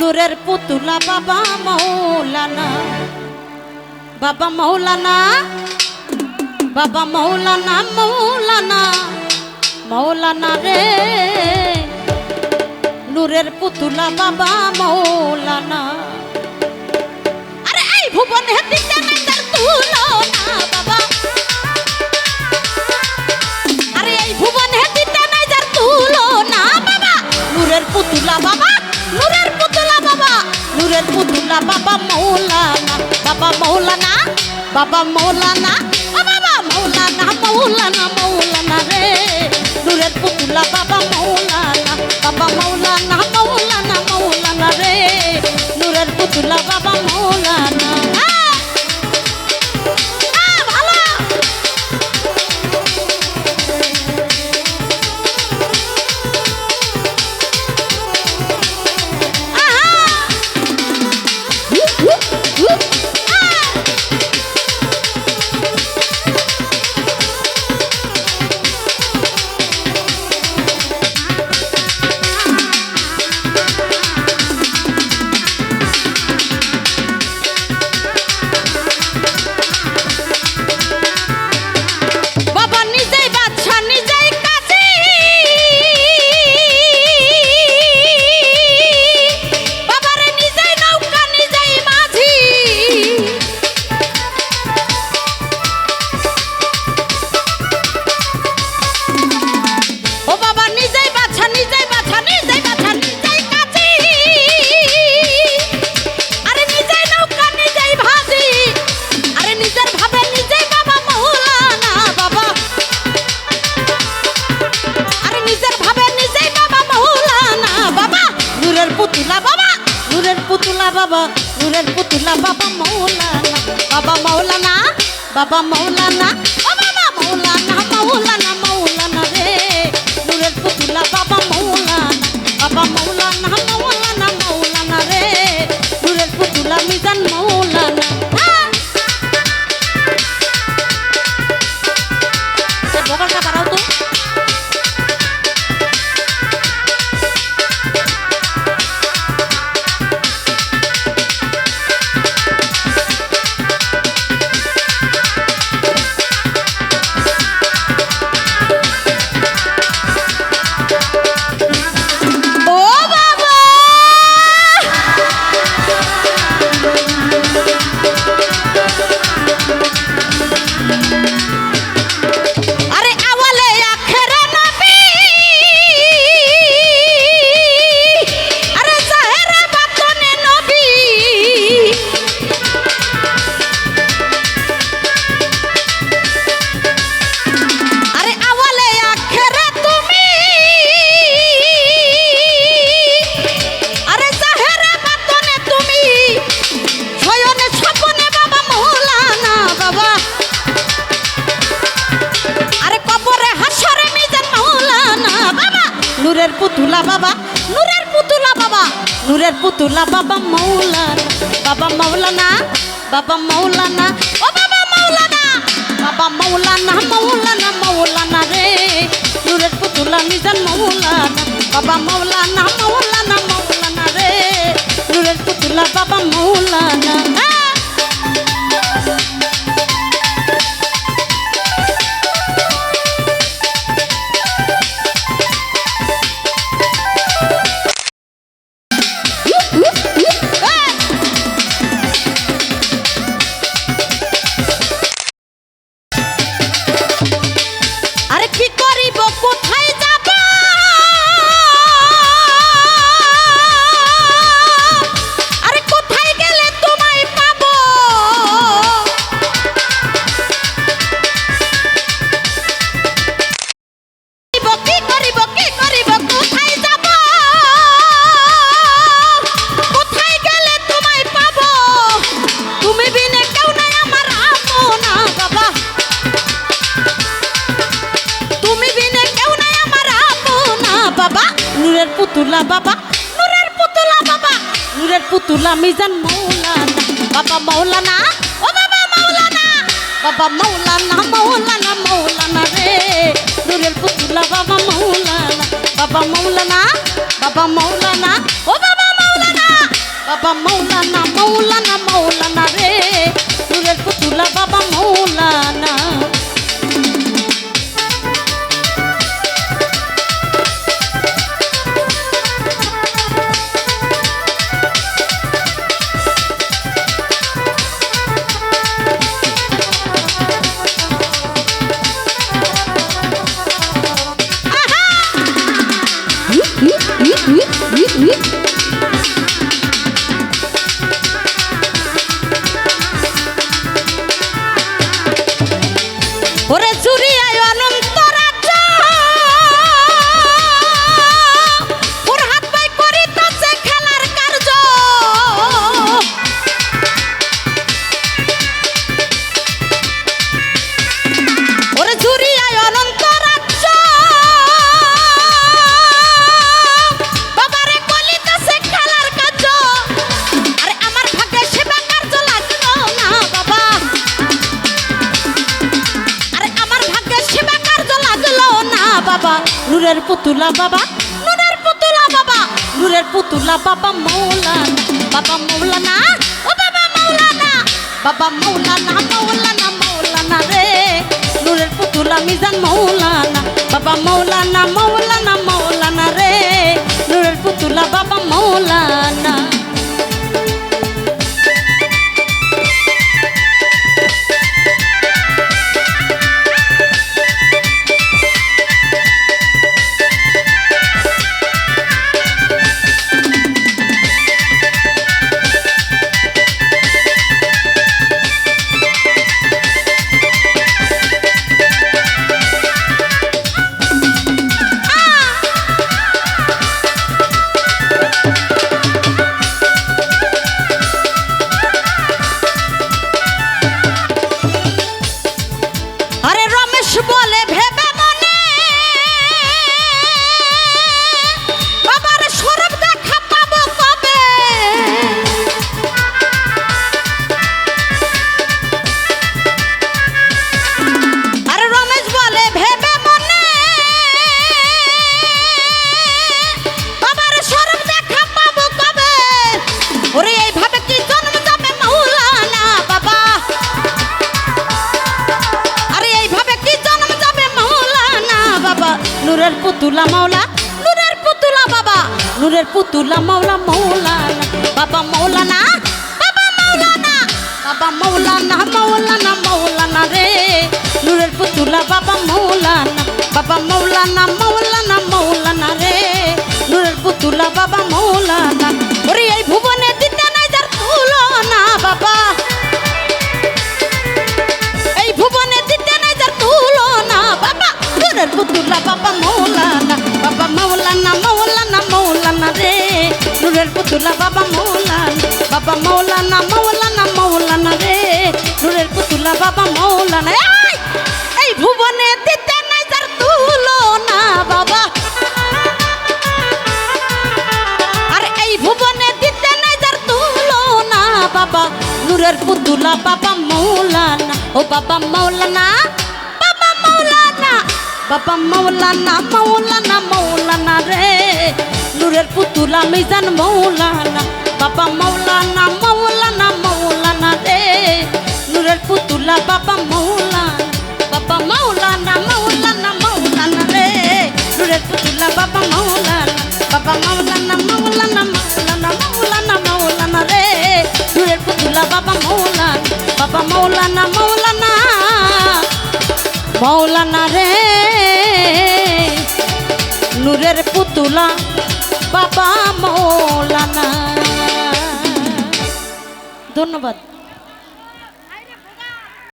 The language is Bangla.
নূরের পুতুলা বাবা মৌলানা, বাবা মৌলানা, বাবা মৌলানা, মৌলানা, মৌলানা রে, নূরের পুতুলা বাবা মৌলানা। আরে এই ভুবনে দিতে নাই তার তুলনা বাবা, আরে এই ভুবনে দিতে নাই তার তুলনা বাবা, নূরের পুতুলা বাবা, নূরের পুতুলা বাবা, নূরের পুতুলা বাবা মৌলানা, বাবা মৌলানা, বাবা মৌলানা, বাবা মৌলানা, মৌলানা, মৌলানা রে, নূরের পুতুলা বাবা মৌলানা, বাবা মৌলানা, মৌলানা, মৌলানা রে, নূরের পুতুলা বাবা মৌলানা। বাবা নূরের পুতুলা বাবা মৌলানা, বাবা মৌলানা, বাবা মৌলানা, ও বাবা মৌলানা, মৌলানা, মৌলানা রে, নূরের পুতুলা বাবা মৌলানা, বাবা মৌলানা, মৌলানা, মৌলানা রে, নূরের পুতুলা মিজান মৌলানা। ভোকালটা বাড়াও তো। নূরের পুতুলা বাবা, নূরের পুতুলা বাবা, নূরের পুতুলা বাবা মৌলানা, বাবা মৌলানা, বাবা মৌলানা, ও বাবা মৌলানা, বাবা মৌলানা, মৌলানা, মৌলানা রে, নূরের পুতুলা মিজান মৌলানা, বাবা মৌলানা, মৌলানা, মৌলানা রে, নূরের পুতুলা বাবা মৌলানা। নূরের পুতুলা বাবা, নূরের পুতুলা বাবা, নূরের পুতুলা মিজান মৌলানা, বাবা মৌলানা, ও বাবা মৌলানা, বাবা মৌলানা, মৌলানা, মৌলানা রে, নূরের পুতুলা বাবা মৌলানা, বাবা মৌলানা, বাবা মৌলানা, ও বাবা মৌলানা, বাবা মৌলানা মৌলানা মৌলানা রে নূরের পুতুলা বাবা মৌলানা ওরে জুরিয়ায় অনন্ত রাজ্য ওর হাত পাই করিতেছে খেলার কার্য ওরে জুরিয়ায় অনন্ত রাজ্য বাবারে করিতেছে খেলার কার্য আরে আমার ভাগ্যে সেবা কার্য লাগলো না বাবা বাবা নূরের পুতুলা বাবা নূরের পুতুলা বাবা নূরের পুতুলা বাবা মৌলানা ও বাবা মৌলানা মৌলানা মৌলানা রে নূরের পুতুলা মিজান মৌলানা বাবা মৌলানা মৌলানা মৌলানা রে নূরের পুতুলা বাবা মৌলানা বলে ভেবে মনে বাবার সরব দেখা পাবো কবে আর রমেশ বলে ভেবে মনে বাবার সরব দেখা পাবো কবে ওরে এইভাবে কি জন্ম যাবে মৌলানা বাবা আরে এইভাবে নূরের পুতুলা মাওলা নূরের পুতুলা বাবা নূরের পুতুলা মাওলা মৌলানা বাবা মৌলানা বাবা মৌলানা বাবা মৌলানা মৌলানা মৌলানা রে নূরের পুতুলা বাবা মৌলানা বাবা মৌলানা মৌলানা মৌলানা রে নূরের পুতুলা বাবা মৌলানা ওরে এই ভুবনে দিতে নাই যার তুলনা বাবা এই ভুবনে দিতে নাই যার তুলনা বাবা নূরের পুতুলা বাবা মৌলানা মৌলানা মৌলানা রে নূরের পুতুলা বাবা মৌলানা মৌলানা রে নূরের পুতুলা বাবা মৌলানা এই ভুবনে দিতে নাই যার তুলনা বাবা আর এই ভুবনে দিতে নাই যার তুলনা বাবা নূরের পুতুলা বাবা মৌলানা ও বাবা মৌলানা বাবা মৌলানা রে নূরের পুতুলা মিজান মৌলানা বাবা মৌলানা রে নূরের পুতুলা বাবা মৌলানা রে নূরের পুতুলা বাবা মৌলানা রে নূরের পুতুলা বাবা মৌলানা রে নূরের পুতুলা বাবা মৌলানা ধন্যবাদ।